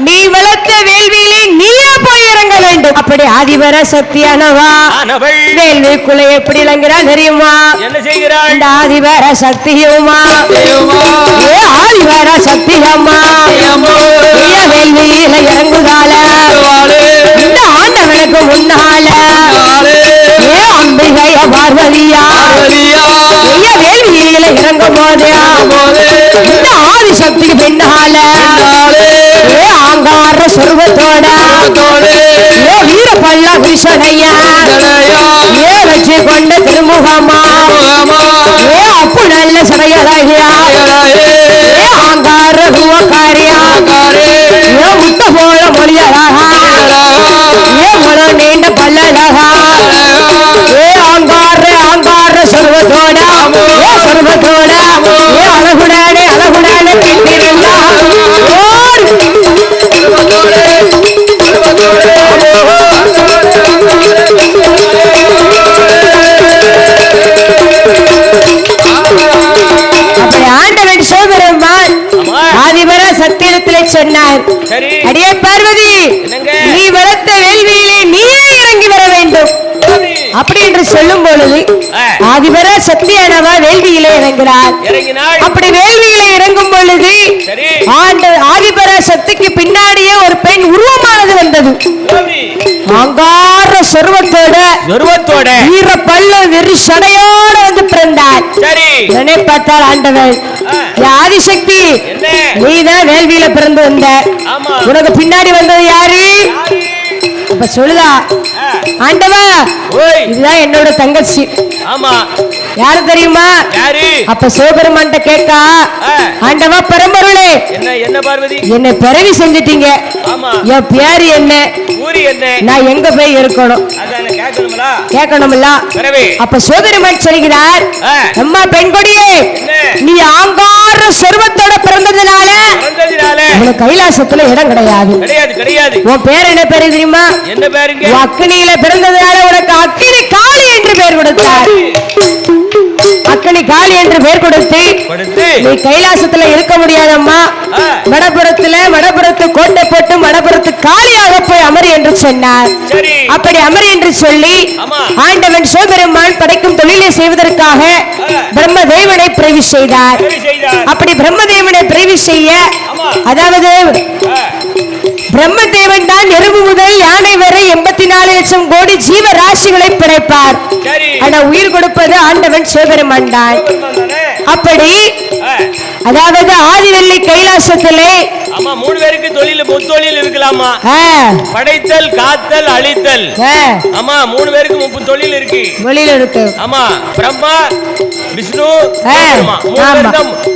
நீ வளர்த்த வேள்வியிலே நீயே போய் இறங்க வேண்டும். அப்படி ஆதிபர சக்தியானவா வேள்விக்குள்ள எப்படி இறங்குறா தெரியுமா? என்ன செய்கிறாள்? இந்த ஆதிபர சக்தியுமா ஆதிபர சக்தியம்மா வேள்வியில இறங்குதால இந்த ஆண்டவனுக்கு முன்னால அம்பிகைய பார்வதியா வேள்வியில இறங்கும் போது இந்த ஆதிசக்திக்கு பின்னால ஆங்கார சொருபத்தோட வீர பல்ல விசனையா வச்சு கொண்ட திருமுகமா அப்பு நல்ல சடையழகியா ஆங்கார ரூவக்காரியா முட்ட போல மொழியழகா முழு நீண்ட பல்லழகா ஆங்கார சொருபத்தோட சொருபத்தோட அழகுடானே அழகுடானே கிட்டிருந்தா அப்படி ஆண்டவன் சிவபெருமான் ஆதிபர சத்தியத்திலே சொன்னார், அடியே பார்வதி நீ வளர்த்த வேள்வியிலே நீயே இறங்கி வர வேண்டும். அப்படி என்று சொல்லும் பொழுது ஆதிபர சக்தியானவா வேள்வியிலே இறங்குகிறார். அப்படி வேள்வியிலே இறங்கும் பொழுது ஆதிபர சக்திக்கு பின்னாடியே ஒரு பெண் உருவமானது வந்தது. அங்கார சொருவத்தோட வீர பல்ல வெறி சடையோட வந்து பிறந்தார். பார்த்தால் ஆண்டவன் ஆதிசக்தி நீதான் வேள்வியில பிறந்து வந்த, உனக்கு பின்னாடி வந்தது யாரு? அப்ப சொல்லுதா ஆண்டவா இதுதான் என்னோட தங்கச்சி. ஆமா யாரு தெரியுமா? அப்ப சிவபெருமான் கேட்கா, ஆண்டவா பரம்பொருளே என்ன பார்வதி என்ன பிறவி செஞ்சிட்டீங்க, என் பேரு என்ன, நான் எங்க போய் இருக்கணும் கேட்கணும்ல. அப்ப சிவபெருமான் சொல்கிறார், அம்மா பெண் கொடியே நீ ஆங்கார சொர்வத்தோட பிறந்ததுனால உனக்கு கைலாசத்துல இடம் கிடையாது. உன் பேர் என்ன பேரு தெரியுமா? என்ன பேருங்க? அக்னியில பிறந்ததுனால உனக்கு அக்னி காளி என்று பெயர் கொடுத்தார். அக்னி காளி என்று பெயர் கொடுத்து நீ கைலாசத்துல இருக்க முடியாதம்மா, வடபுறத்து கோட்டை போட்டு வடபுறத்து காளியாக போய் அமரி என்று சொன்னார். அப்படி அமரி என்று சொல்லி ஆண்டவன் சிவபெருமான் படைக்கும் தொழிலை செய்வதற்காக பிரம்மதேவனை பிறவி செய்தார். அப்படி பிரம்மதேவனை பிறவி செய்ய, அதாவது பிரம்மதேவன் தான் எறும்பு முதல் யானை வரை 84 லட்சம் கோடி ஜீவ ராசிகளை படைப்பார். ஆனா உயிர் கொடுப்பது ஆண்டவன் சிவபெருமான் தான். அப்படி அதாவது ஆதிவெள்ளி கைலாசத்திலே ஆமா 3 பேருக்கு தொழில் இருக்கலாமா? படைத்தல், காத்தல், அழித்தல். ஆமா 3 பேருக்கு 30 தொழில் இருக்கு. ஆமா பிரம்மா, விஷ்ணு,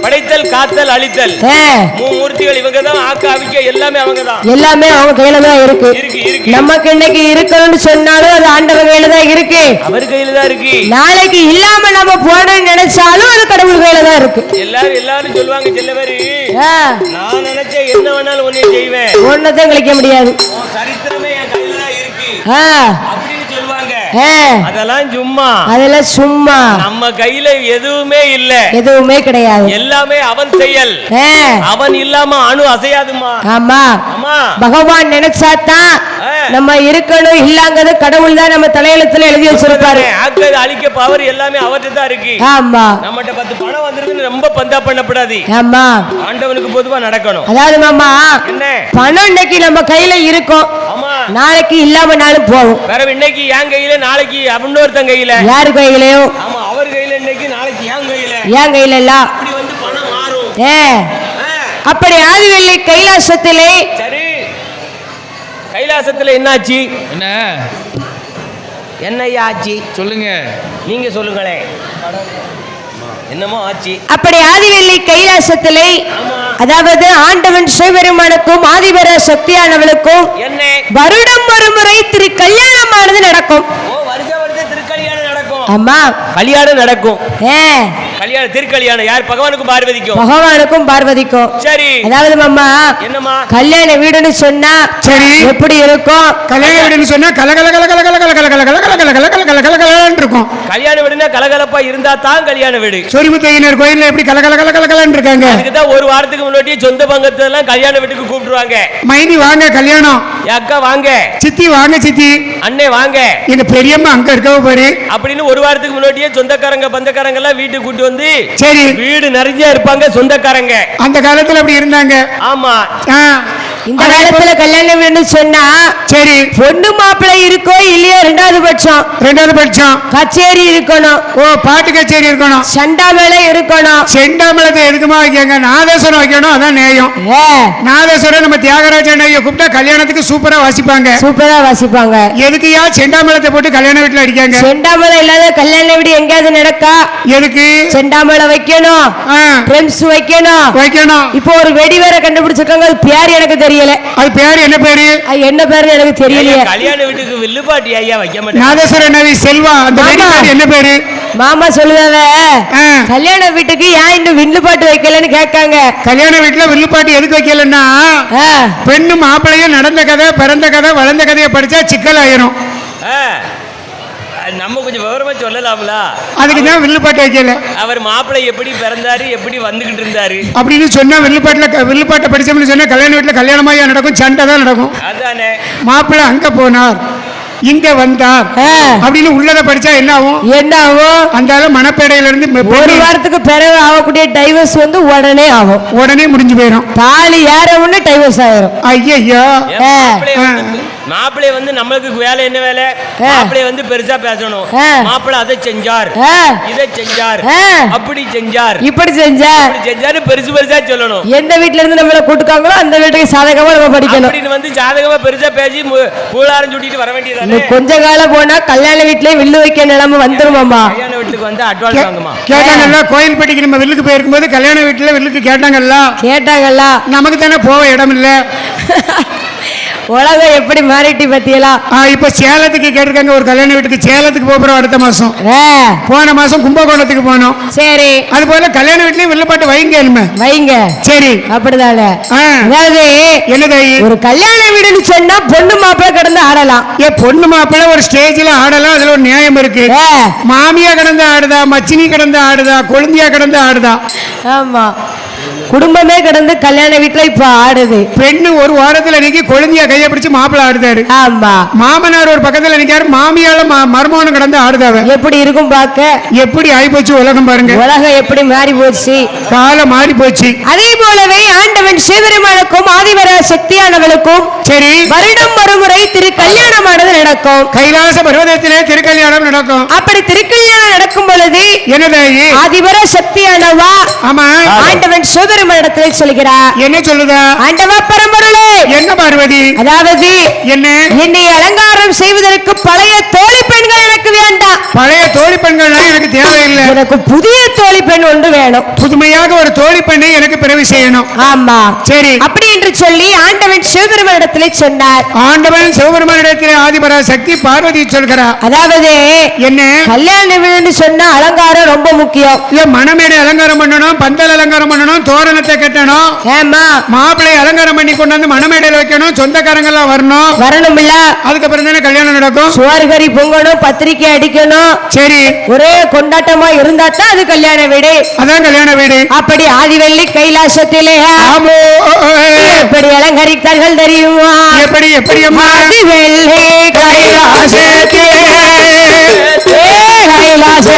படைத்தல், காத்தல், அழித்தல். மூர்த்திகள் இவங்க தான். ஆக்க அவிக்க எல்லாமே அவங்க கையில தான் இருக்கு. நமக்கு இன்னைக்கு இருக்கணும்னு சொன்னாலும் அது ஆண்டவர் கையில தான் இருக்கு. அவர் கையில தான் இருக்கு. நாளைக்கு இல்லாம நம்ம போடணும்னு நினைச்சாலும் அது கடவுள் கையில தான் இருக்கு. எல்லாரும் சொல்லுவாங்க சில பேரு, நான் நினைச்ச என்ன வேணாலும் ஒண்ணே செய்வேன், ஒன்னதான் கழிக்க முடியாது, சரித்திரமே என் கையில தான் இருக்கு அப்படின்னு சொல்லுவாங்க. அதெல்லாம் சும்மா நம்ம கையில எதுவுமே கிடையாது. எல்லாமே அவன் செயல். அவன் இல்லாம அணு அசையாதுமா. ஆமா பகவான் நினைச்சாதான் நம்ம இருக்கணும், இல்லாங்கிறது கடவுள் தான் நம்ம தலையெழுத்துல எழுதி வச்சிருப்பாரு. ஆக்கிறது அழிக்க பவர் எல்லாமே அவர்கிட்ட தான் இருக்கு. ஆமா நம்மகிட்ட 10 பணம் வந்திருக்குன்னு ரொம்ப பந்தா பண்ணப்படாது. ஆமா ஆண்டவனுக்கு பொதுவா நடக்கணும். அதாவது மாமா என்ன பணம் இன்னைக்கு நம்ம கையில இருக்கும், நாளைக்கு இல்லாம நாளும் போகும். வேற இன்னைக்கு என் கையில, நாளைக்கு இன்னொருத்தன் கையில, யாரு கையிலயோ ஆமா அவர் கையில, இன்னைக்கு நாளைக்கு என் கையில எல்லாம் அப்படி வந்து பணம் மாறும். அப்படி ஆதிவெள்ளி கைலாசத்திலே என்னாச்சு? என்னையா ஆச்சு சொல்லுங்க, நீங்க சொல்லுங்களே. என்னமோ ஆச்சு. அப்படி ஆதிவெள்ளி கைலாசத்திலே, அதாவது ஆண்டவன் சிவபெருமானுக்கும் ஆதிபர சக்தியானவளுக்கும் வருடம் ஒரு முறை திரு கல்யாணமானது நடக்கும். வருஷம் திருக்கல்யாணம் நடக்கும். அம்மா கல்யாணம் நடக்கும். கல்யாணம் திருக்கல்யாணம் யார்? பகவானுக்கும் பார்வதிக்கும். பகவானுக்கும் பார்வதிக்கும். சரி. அதாவது அம்மா என்னம்மா கல்யாண வீடுன்னு சொன்னா சரி எப்படி இருக்கும்? கல்யாண வீடுன்னு சொன்னா கலகல கலகல கலகல கலகல கலகல கலகல கலகலன்னு இருக்கும். கல்யாண வீடுனா கலகலப்பா இருந்தா தான் கல்யாண வீடு. சொரிமுத்தையனர் கோயில்ல எப்படி கலகல கலகலன்னு இருக்காங்க. அதுக்கு தான் ஒரு வாரத்துக்கு முன்னாடி சொந்த பங்கத்தை எல்லாம் கல்யாண வீட்டுக்கு கூப்பிடுவாங்க. மைனி வாங்க கல்யாணம். அக்கா வாங்க. சித்தி வாங்க சித்தி. அண்ணே வாங்க. எங்க பெரியம்மா அங்க இருக்கவ பாரு அப்படின்னு ஒரு வாரத்துக்கு முன்னாடியே சொந்தக்காரங்க பந்தக்காரங்க எல்லாம் வீட்டுக்கு கூட்டி வந்து சரி வீடு நிறைய இருப்பாங்க சொந்தக்காரங்க. அந்த காலத்துல அப்படி இருந்தாங்க. ஆமா. இந்த காலத்துல கல்யாணம் வேணும்னு சொன்னா சரி பொண்ணு மாப்பிள்ளை இருக்கோ இல்லையோ ரெண்டாவது பட்சம் கச்சேரி இருக்கணும். ஓ பாட்டு கச்சேரி இருக்கணும். சண்டாமேளம் இருக்கணும். செண்டாமேளத்தை எதுக்குமா வைக்காங்க? நாதேஸ்வரம் வைக்கணும். அதான் நேயம். நாதேஸ்வரம் நம்ம தியாகராஜன் ஐயா கூப்பிட்டா கல்யாணத்துக்கு சூப்பரா வாசிப்பாங்க. எதுக்குயா செண்டாமேளத்தை போட்டு கல்யாண வீட்டுல அடிக்காங்க? செண்டாமேளம் இல்லாத கல்யாண வீடு எங்கேயாவது நடக்கா? எதுக்கு செண்டாமேளம் வைக்கணும், ட்ரம்ஸ் வைக்கணும். இப்போ ஒரு வெடி வேற கண்டுபிடிச்சிருக்காங்க. அது பேர் எனக்கு தெரியல. அது பேர் என்ன பேரு? என்ன பேரு எனக்கு தெரியலையே. கல்யாண வீட்டுக்கு வில்லுப்பாட்டி ஐயா வைக்க மாட்டாங்க. நாதேஸ்வரன் நவி செல்வா அந்த வெடி பேர் என்ன பேரு? மாமா சொல்லுவாங்க கல்யாண வீட்டுக்கு ஏன் இன்னும் வில்லுப்பாட்டு வைக்கலன்னு கேட்காங்க. கல்யாண வீட்டுல வில்லுப்பாட்டு எதுக்கு வைக்கலன்னா பெண்ணு மாப்பிள்ளையும் நடந்த கதை பிறந்த கதை வளர்ந்த கதையை படிச்சா சிக்கல் ஆயிரும். நம்ம கொஞ்சம் விவரமா சொல்லலாம்ல. அதுக்கு தான் வில்லுப்பாட்டு வைக்கல. அவர் மாப்பிள்ளை எப்படி பிறந்தாரு எப்படி வந்துகிட்டு இருந்தாரு அப்படின்னு சொன்னா வில்லுப்பாட்டை படிச்சோம்னு சொன்னா கல்யாண வீட்டுல கல்யாணமாயா நடக்கும், சண்டை தான் நடக்கும். அதானே மாப்பிள்ளை அங்க போனார் இங்க வந்தார் அப்படின்னு உள்ளத படிச்சா என்ன ஆகும்? அந்த மணப்பேடையில இருந்து ஒரு வாரத்துக்கு பிறகு ஆகக்கூடிய டைவர்ஸ் வந்து உடனே முடிஞ்சு போயிடும். தாலி ஏற உடனே டைவர்ஸ் ஆயிரும். ஐயோ மாப்பிள்ளை வந்து நம்மளுக்கு வேலை என்ன வேலை? மாப்பிள்ளை வந்து பெருசா பேசணும். மாப்பிள்ளை அதை செஞ்சார் இதை செஞ்சார் அப்படி செஞ்சார் இப்படி செஞ்சார் பெருசா சொல்லணும். எந்த வீட்டுல இருந்து நம்மள கூட்டுக்காங்களோ அந்த வீட்டுக்கு சாதகமா நம்ம படிக்கணும். அப்படின்னு வந்து சாதகமா பெருசா பேசி பூலாரம் சுட்டிட்டு வர வேண்டியது. கொஞ்ச காலம் போனா கல்யாண வீட்லயே வில்லு வைக்க நிலைமை வந்துருமாமா. கல்யாண வீட்டுக்கு வந்து அட்வான்ஸ் வாங்குமா. கேட்டாங்கல்ல கோயில்பட்டிக்கு நம்ம வில்லுக்கு போயிருக்கும் போது கல்யாண வீட்டுல வில்லுக்கு கேட்டாங்கல்ல. நமக்கு தானே போக இடம் இல்ல. உலகம் எப்படி மாறிட்டு பத்தியலா. இப்ப சேலத்துக்கு கேட்டிருக்காங்க ஒரு கல்யாண வீட்டுக்கு. சேலத்துக்கு போறோம் அடுத்த மாசம். போன மாசம் கும்பகோணத்துக்கு போனோம். சரி அது போல கல்யாண வீட்லயும் வில்லுப்பாட்டு வைங்க. சரி அப்படிதானே. அதாவது என்னது ஒரு கல்யாண வீடுன்னு சொன்னா பொண்ணு மாப்பிள்ளை கிடந்து ஆடலாம். பொண்ணு மாப்பிள்ளை ஒரு ஸ்டேஜ்ல ஆடலாம். அதுல ஒரு நியாயம் இருக்கு. மாமியா கிடந்து ஆடுதா, மச்சினி கிடந்து ஆடுதா, கொழுந்தியா கிடந்து ஆடுதா. ஆமா குடும்பமே கிடந்து கல்யாண வீட்டுல இப்ப ஆடுது. பெண்ணு ஒரு வாரத்துல இன்னைக்கு கொழுந்தியா கைய பிடிச்சு மாப்பிள்ள ஆடுதாரு. ஆமா மாமனார் ஒரு பக்கத்துல நிக்காரு. மாமியால மருமகனும் கிடந்து ஆடுதாவ. எப்படி இருக்கும் பாக்க? எப்படி ஆகி போச்சு உலகம் பாருங்க. உலகம் எப்படி மாறி போச்சு, காலம் மாறி போச்சு. அதே போலவே ஆண்டவன் சிவபெருமானுக்கும் ஆதிவர சக்தியானவளுக்கும் சரி வருடம் ஒருமுறை திரு கல்யாணமானது நடக்கும். கைலாச பர்வதத்திலே திருக்கல்யாணம் நடக்கும். அப்படி திருக்கல்யாணம் நடக்கும் பொழுது என்னது ஆதிவர சக்தியானவா ஆமா ஆண்டவன் சிவபெருமானிடத்தில் சொல்கிறார். என்ன சொல்லுதா? ஆண்டவா பரம்பொருளே என்ன பார்வதி? அதாவது என்னை அலங்காரம் செய்வதற்கு பழைய தோழி பெண்கள் எனக்கு வேண்டாம். பழைய தோழி பெண்கள் எனக்கு தேவையில்லை. எனக்கு புதிய தோழி பெண் ஒன்று வேணும். புதுமையாக ஒரு தோழி பெண்ணை எனக்கு பிறவி செய்யணும். ஆமா சரி அப்படி என்று சொல்லி ஆண்டவன் சிவபெருமானிடத்திலே சொன்னார். ஆண்டவன் சிவபெருமானிடத்திலே ஆதிபரா சக்தி பார்வதி சொல்கிறார். அதாவது என்ன கல்யாண வீடுன்னு சொன்னா அலங்காரம் ரொம்ப முக்கியம். மணமேடை அலங்காரம் பண்ணணும், பந்தல் அலங்காரம் பண்ணணும், தோரணத்தை கட்டணும். ஏமா மாப்பிள்ளை அலங்காரம் பண்ணி கொண்டு வந்து மணமேடையில் வைக்கணும். சொந்தக்காரங்க எல்லாம் வரணும் இல்ல. அதுக்கப்புறம் தானே கல்யாணம் நடக்கும். சுவார்கரி பொங்கணும், பத்திரிக்கை அடிக்கணும். சரி ஒரே கொண்டாட்டமா இருந்தா தான் அது கல்யாண வீடு. அதான் கல்யாண வீடு. அப்படி ஆதிவெள்ளி கைலாசத்திலே எப்படி அலங்கரித்தார்கள் தெரியுமா? எப்படி ஆதிவெள்ளி கைலாசத்திலே கைலாச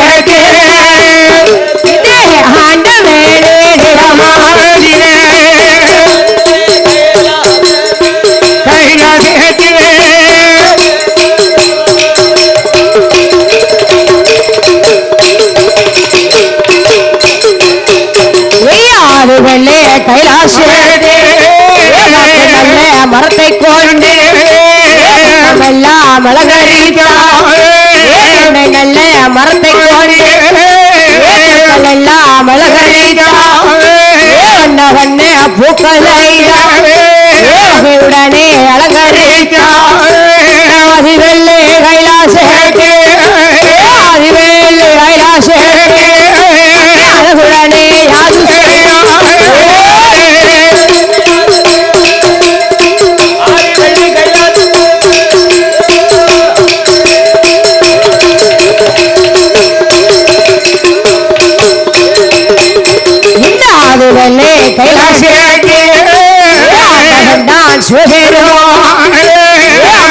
மரத்தை கொண்டு மலகரித்தா நல்ல மரத்தை கொண்டு எல்லாம் மலகரித்தா வண்ண வண்ண பூக்களை உடனே அலங்கரித்தா ஆதிவெள்ளி கைலாச ஆதிவே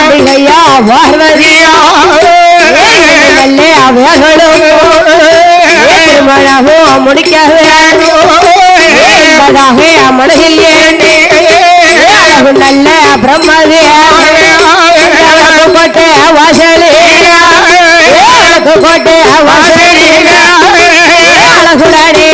அம்பிகையா பார்வதியா திருமணமும் முடிக்கவே மனதில் நல்ல பிரம்மதியா கோட்டை வாசலே கோட்டை வாசலே அழகுடனே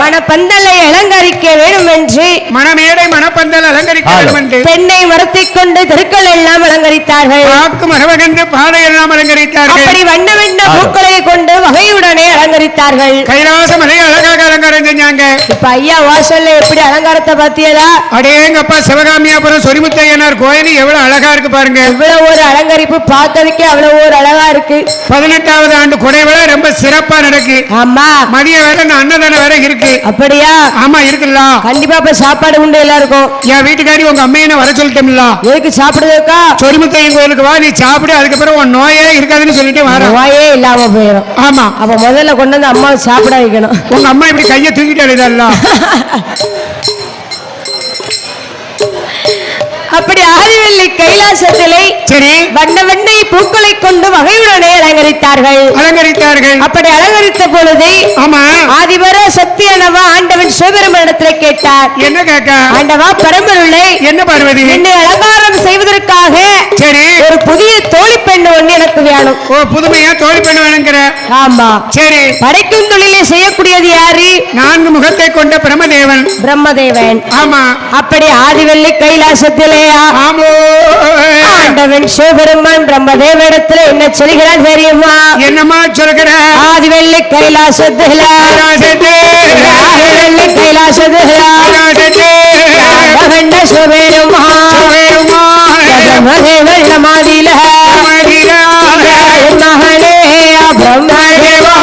மணப்பந்தலை அலங்கரிக்க வேண்டும் என்று மணமேடை மணப்பந்தல் அலங்கரிக்க வேண்டும் என்று பெண்ணை மரத்தை கொண்டு தெருக்கள் எல்லாம் அலங்கரித்தார்கள். மரவகன்று பாதை எல்லாம் அலங்கரித்தார்கள். அப்படி வண்ண வண்ண பூக்களை கொண்டு வகையுடனே அலங்கரித்தார்கள். கைலாச மலை அழகாக அலங்காரம் செஞ்சாங்க. இப்ப ஐயா வாசல்ல எப்படி அலங்காரத்தை பாத்தியதா? அடேங்கப்பா சிவகாமியாபுரம் சொரிமுத்தையனார் கோயில் எவ்வளவு அழகா இருக்கு பாருங்க. இவ்வளவு ஒரு அலங்கரிப்பு பார்க்கறதுக்கே அவ்வளவு ஒரு அழகா இருக்கு. 18வது ஆண்டு கொடை விழா ரொம்ப சிறப்பா நடக்கு. ஆமா, மதிய வேலை அன்னதானம் வேற இருக்கு. அப்படியா? ஆமா இருக்குல்ல. கண்டிப்பா இப்ப சாப்பாடு உண்டு எல்லாருக்கும். என் வீட்டுக்காரி உங்க அம்மையை வர சொல்லிட்டோம்ல. எதுக்கு சாப்பிடுறதுக்கா? சொரிமுத்தையன் கோயிலுக்கு வா, நீ சாப்பிடு, அதுக்கப்புறம் உன் நோயே இருக்காதுன்னு சொல்லிட்டு வர. நோயே இல்லாம போயிடும். ஆமா, அப்ப முதல்ல கொண்டு வந்து அம்மாவை சாப்பிட வைக்கணும். உங்க அம்மா இப்படி கையை தூக்கிட்டு அழுதல்ல. அப்படி ஆதிவெள்ளி கைலாசத்திலே சரி வண்ண வண்ணை பூக்களை கொண்டு வகையுடனே அலங்கரித்தார்கள். அப்படி அலங்கரித்த பொழுது ஆமா ஆதிவர சத்தியனவா ஆண்டவன் சிவபெருமானிடத்தில் கேட்டார். என்ன கேட்க? ஆண்டவா பரம்பொருளே, என்ன பார்வதி, என்னை அலங்காரம் செய்வதற்காக சரி ஒரு புதிய தோழி பெண் ஒன்று எனக்கு வேணும். ஓ, புதுமையா தோழி பெண் வேணுங்கிற? ஆமா. சரி, படைக்கும் தொழிலை செய்யக்கூடியது யாரு? 4 முகத்தை கொண்ட பிரம்மதேவன். பிரம்மதேவன். ஆமா. அப்படி ஆதிவெள்ளி கைலாசத்திலே ஆண்டவன் சிவபெருமான் பிரம்மதேவனிடத்தில் என்ன சொல்கிறார் தெரியுமா? என்னமா சொல்கிற? ஆதிவெள்ளி கைலாசத்தில் ஆதிவெள்ளி கைலாசத்தில் பிரம்மதேவன் மாதில மகனே பிரம்மதேவா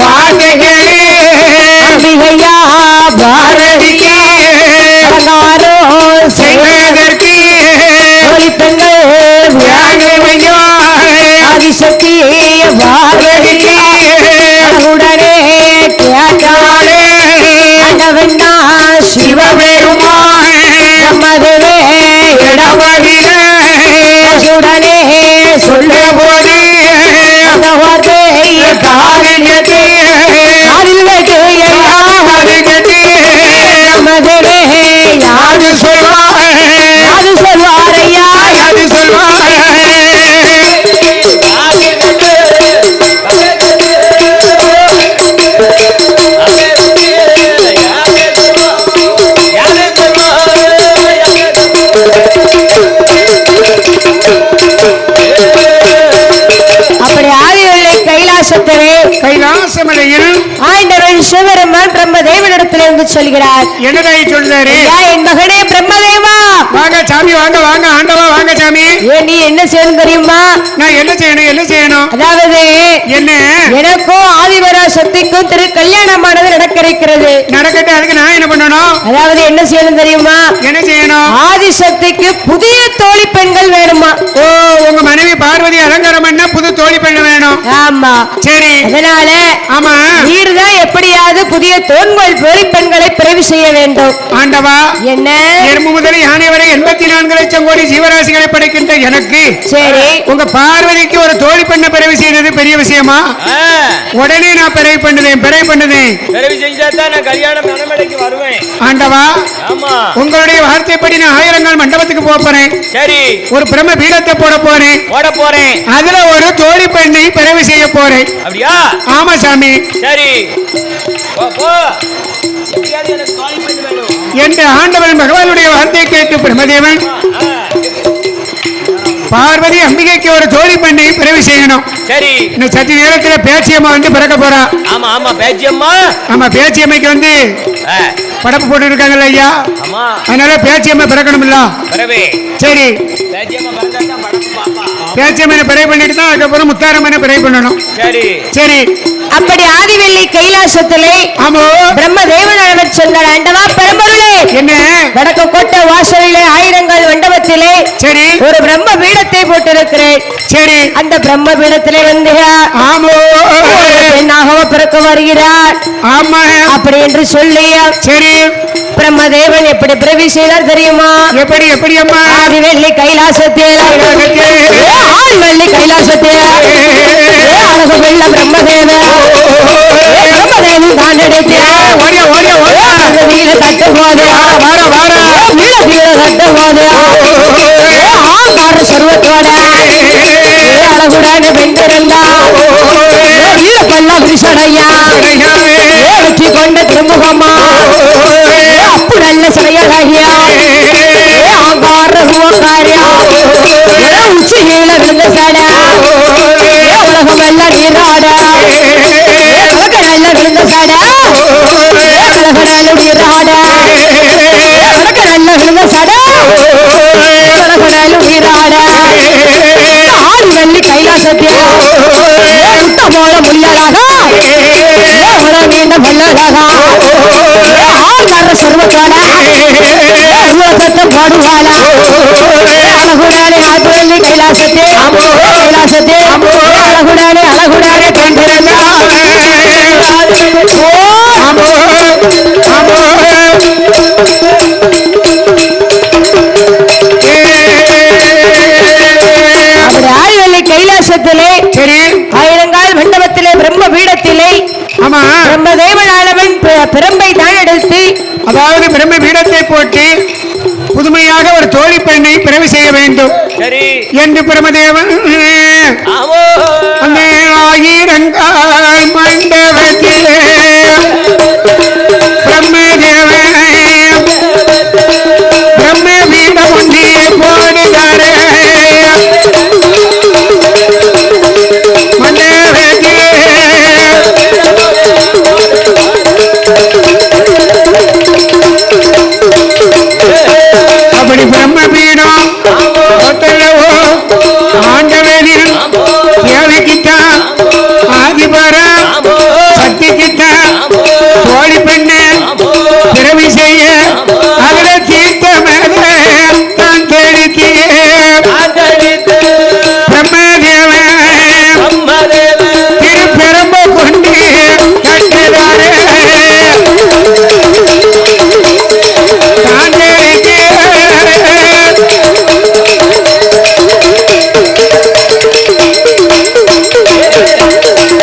வாழ்க்கையே அம்பிகையா பாரதியே அலங்காரோ செய்வதற்கு பெண்கள் ஆதிசக்தி பாரதியே உடனே கேட்டாளே ஆண்டவன்னா சிவபெருமான் பிரம்மதேவே இடமதிலே உடனே சொல்ல போது அந்த வார்த்தையை காரியத்தை அதில் வைத்து எல்லாம் பிரம்மதேவே யாது சொல்வார், யாது சொல்வார் ஐயா, யாது சொல்வார். அப்படி ஆதிவெள்ளி கைலாசத்திலே கைலாசமலையில் ஆண்டவன் சிவபெருமான் பிரம்மதேவனிடத்தில் இருந்து சொல்கிறார். என்னதாய் சொல்றாரு? என் மகனே பிரம்மதேவா, வாங்க சாமி, வாங்க வாங்க ஆண்டவா, வாங்க சாமி. நீ என்ன செய்யணும் தெரியுமா? நான் என்ன செய்யணும்? என்ன செய்யணும்? அதாவது என்ன, எனக்கும் ஆதிவரா சக்திக்கும் திரு கல்யாணமானது நடக்க இருக்கிறது. நடக்கட்டும், அதுக்கு நான் என்ன பண்ணணும்? அதாவது என்ன செய்யணும் தெரியுமா? என்ன செய்யணும்? ஆதிசக்திக்கு புதிய தோழி பெண்கள் வேணுமா? ஓ, உங்க மனைவி பார்வதி அலங்காரம் பண்ண புது தோழி பெண் வேணும். ஆமா, சரி. அதனால ஆமா நீர்தான் எப்படியாவது புதிய தோன்கோள் தோழி பெண்களை பிறவி செய்ய வேண்டும். ஆண்டவா, என்ன எறும்பு முதல் யானை வரை 84 லட்சம் கோடி ஜீவராசிகளை படைக்கின்ற எனக்கு சரி உங்க பார்வதிக்கு ஒரு தோழி பெண்ணை பிறவி செய்யறது பெரிய விஷயமா? உடனே நான் பிறவி பண்ணுதேன். பிறவி செஞ்சாதான் நான் கல்யாணம் மணமேடைக்கு வருவேன். ஆண்டவா, ஆமா, உங்களுடைய வார்த்தைப்படி நான் 1000 மண்டபத்துக்கு போறேன். சரி, ஒரு பிரம்ம பீடத்தை போட போறேன். அதுல ஒரு தோழி பெண்ணை பிறவி செய்ய போறேன். அப்படியா? ஆமா சாமி. சரி, என்று ஆண்டவன் பகவானுடைய வார்த்தையை கேட்டு பிரம்மதேவன் பார்வதி அம்பிகைக்கு ஒரு தோழி பெண்ணை பிறவி செய்யணும். சரி, இந்த சற்று நேரத்தில் பேச்சியம்மா வந்து பிறக்க போறா. ஆமா ஆமா, பேச்சியம்மா. ஆமா, பேச்சியம்மைக்கு வந்து படப்பு போட்டு இருக்காங்கல்ல ஐயா. அதனால பேச்சியம்மா பிறக்கணும் இல்ல? சரி, பேச்சமனை பிறை பண்ணிட்டு தான் அதுக்கப்புறம் முத்தாரம்மனை பிறை பண்ணணும். சரி சரி. அப்படி ஆதிவெள்ளி கைலாசத்திலே ஆமா பிரம்ம தேவனானவர் சொன்னார், ஆண்டவா பெரும்பொருளே, என்ன வடக்கு கோட்டை வாசலிலே ஆயிரங்கால் மண்டபத்திலே சரி ஒரு பிரம்ம பீடத்தை போட்டிருக்கிறேன். சரி. அந்த பிரம்ம பீடத்திலே வந்து ஆமோ பெண்ணாகவ பிறக்க வருகிறார். ஆமா அப்படி என்று சொல்லி சரி பிரம்மதேவன் எப்படி பிறவி செய்தார் தெரியுமா? எப்படி எப்படி அம்மா? ஆதிவெள்ளி கைலாசத்தில் ஆதிவெள்ளி கைலாசத்தில் அழகு வெள்ள பிரம்மதேவன் பிரம்மதேவன் தான் எடுத்து வீர தட்டும் போது வீர தட்டும் போது ஆகார சர்வத்தோட அழகுடான பெண்டிருந்தா பல்ல விரிசடையா வெற்றி கொண்ட திருமுகமா அப்பு நல்ல சிறையழகியா ஆகார ரூபக்காரியா உச்சியில விழுந்த சடா உலகம் எல்லாம் நீராட நல்ல விழுந்த சடா உலகடலு நீராட உலகடல்ல விழுந்த சடா உலகடலு நீராட ஆதிவெள்ளி கைலாசத்தியா சுத்த போல முள்ளழகா நீண்ட வல்லழகா ஆகார சர்வத்தோட சத்தம் பாடுவாளா அழகுடானே ஆதிவெள்ளி கைலாசத்தே கைலாசத்தே அழகுடானே அழகுடானே பெண்டிருந்தா ஆதிவெள்ளி கைலாசத்திலே சரி ஆயிரங்கால் மண்டபத்திலே பிரம்ம பீடத்திலே ஆமா பிரம்மதேவனானவன் பிரம்பை தான் எடுத்து அதாவது பிரம்ம பீடத்தை போட்டு புதுமையாக ஒரு தோழி பெண்ணை பிறவி செய்ய வேண்டும் என்று பிரம்மதேவன் அந்த ஆயிரங்கால் மண்டபத்திலே பிரம்மதேவன் பிரம்ம பீடம் ஒன்றே போடுகிறாரே அப்படி பிரம்ம பீடம் ஆண்டவனில் தேவிக்கிட்ட ஆதிபர சக்தி கிட்ட தோழி பெண்ணு பிறவி செய்ய அதுல தீர்த்த மேல தான் தெளித்தியே பிரம்மதேவன் திருப்பெரும்ப கொண்டு கட்டுகிறாரே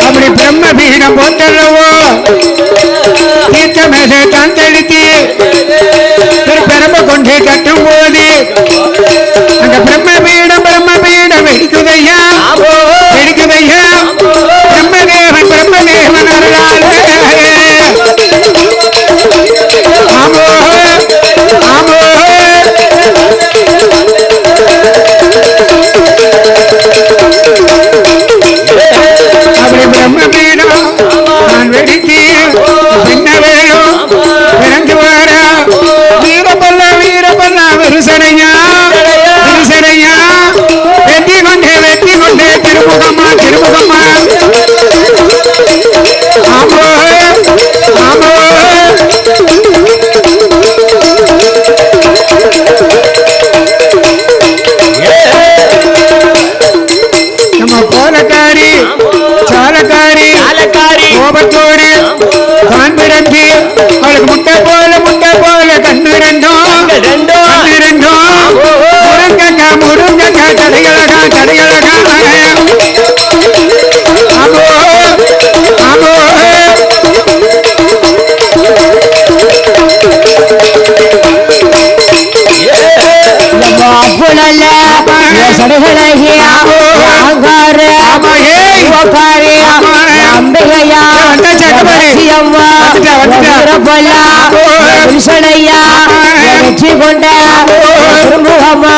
அப்படி பிரம்ம பீடம் போட்டல்லவோ தீர்த்த மேல தான் தெளித்து திருப்பெரும்ப கொண்டு கட்டும் போது அந்த பிரம்ம பீடம் வெடிக்குதையா வெடிக்குதையா பிரம்மதேவன் அருளாலே ஆமோ ஆமோ அப்படி பிரம்ம பீடம் நான் வெடித்து பின்ன வேணும் பிறந்து வர வீரப்பல்லா விரிசடையா வெற்றி கொண்டே திருமுகமா ஆமோ ஆமோ நம்ம கோலக்காரி சாலக்காரி கோபத்தோடு தான் பிறந்து அவளுக்கு முட்டை போல கண்ணு ரெண்டும் முருங்கங்க தடையழகா ஆமோ ஆமோ அப்புடல்ல சடுகளகியா ஆங்கார அம்பிகையா புருஷனையா வெற்றி கொண்ட திருமுகமா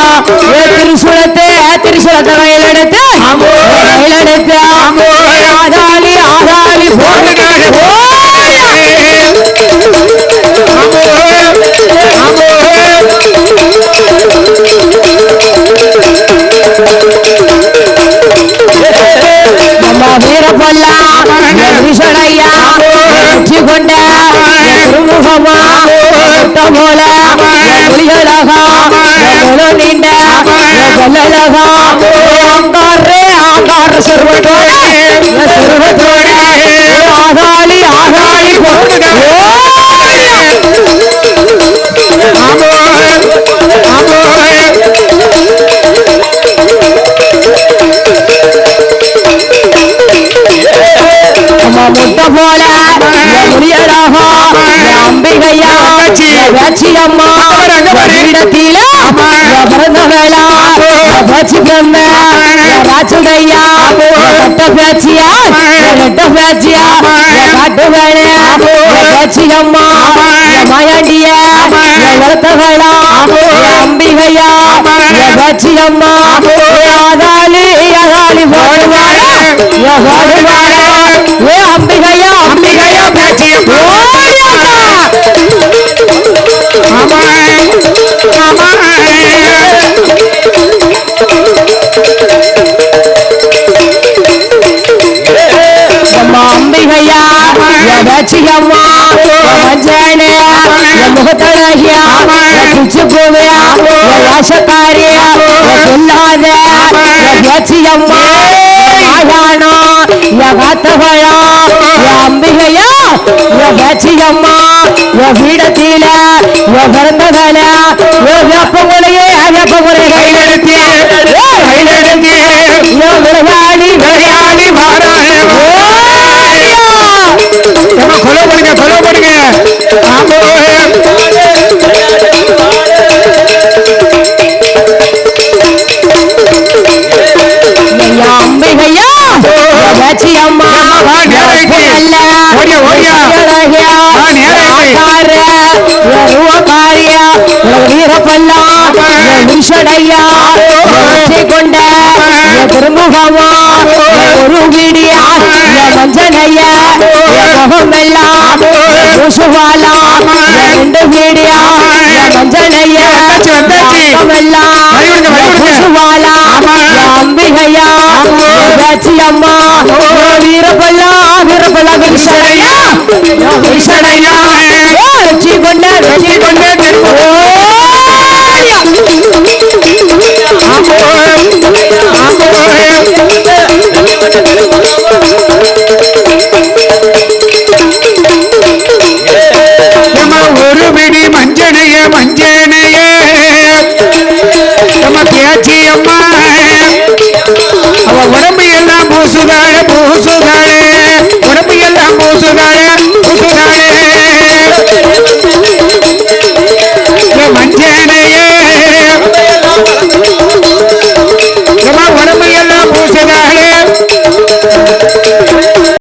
திரிசூலத்தை வயலெடுத்து ஆதாளி போல புலிகளகா நீண்ட சொல்லலகா ஆங்காரே ஆங்கார சொருவத்தோட ஆகாளி ஆகாளி முட்ட போல புலியலாகா அம்பிகையா வேட்சியம்மா இடத்தில பிறந்த வேளா பேச்சுக்கம்ம ராச்சுடையா கட்ட பேச்சியா நெட்ட பேச்சியா காட்டு வேலை பேச்சியம்மா மாயாண்டிய வளர்த்த வேளா அம்பிகையா பேச்சியம்மா ஆதாளி அதாளி போடுவாரா ஏ அம்பிகையா அம்பிகையா பேச்சியம்மா அம்பிகையா பேச்சியம்மா மஞ்சனே முகத்தழகியா குச்சி போவியா வாசக்காரியா சொல்லாத பேச்சியம்மா ஆயானோ காத்தவளா அம்பிகையா பேச்சியம்மா வீடத்தில பிறந்தவள வேப்பமுறையே வேப்பமுறை கையெழுத்திய விளையாடி விளையாடி கொலை பண்ணுங்க கொலை பண்ணுங்க அம்பிகையா பேச்சியம்மா வீரப்பல்லா விஷடையா கொண்ட திருமுகமா ஒரு வீடியா மஞ்சனையா முகமெல்லாம் பூசுவாலா ரெண்டு வீடியா மஞ்சனையா பூசுவாலா அம்பிகையா பேச்சியம்மா வீரப்பல்லா வீரப்பல்லா விஷடையா விஷடையா வெற்றி கொண்ட வெற்றி கொண்ட ஒரு பிடி மஞ்சனைய மஞ்சனைய நம்ம பேச்சியம்மா அவ உடம்பு எல்லாம் பூசுதாழ பூசுதாழ உடம்பு எல்லாம் பூசுதாழ பூசுதாழ மஞ்சனைய உடம்பு எல்லாம் பூசுதாழ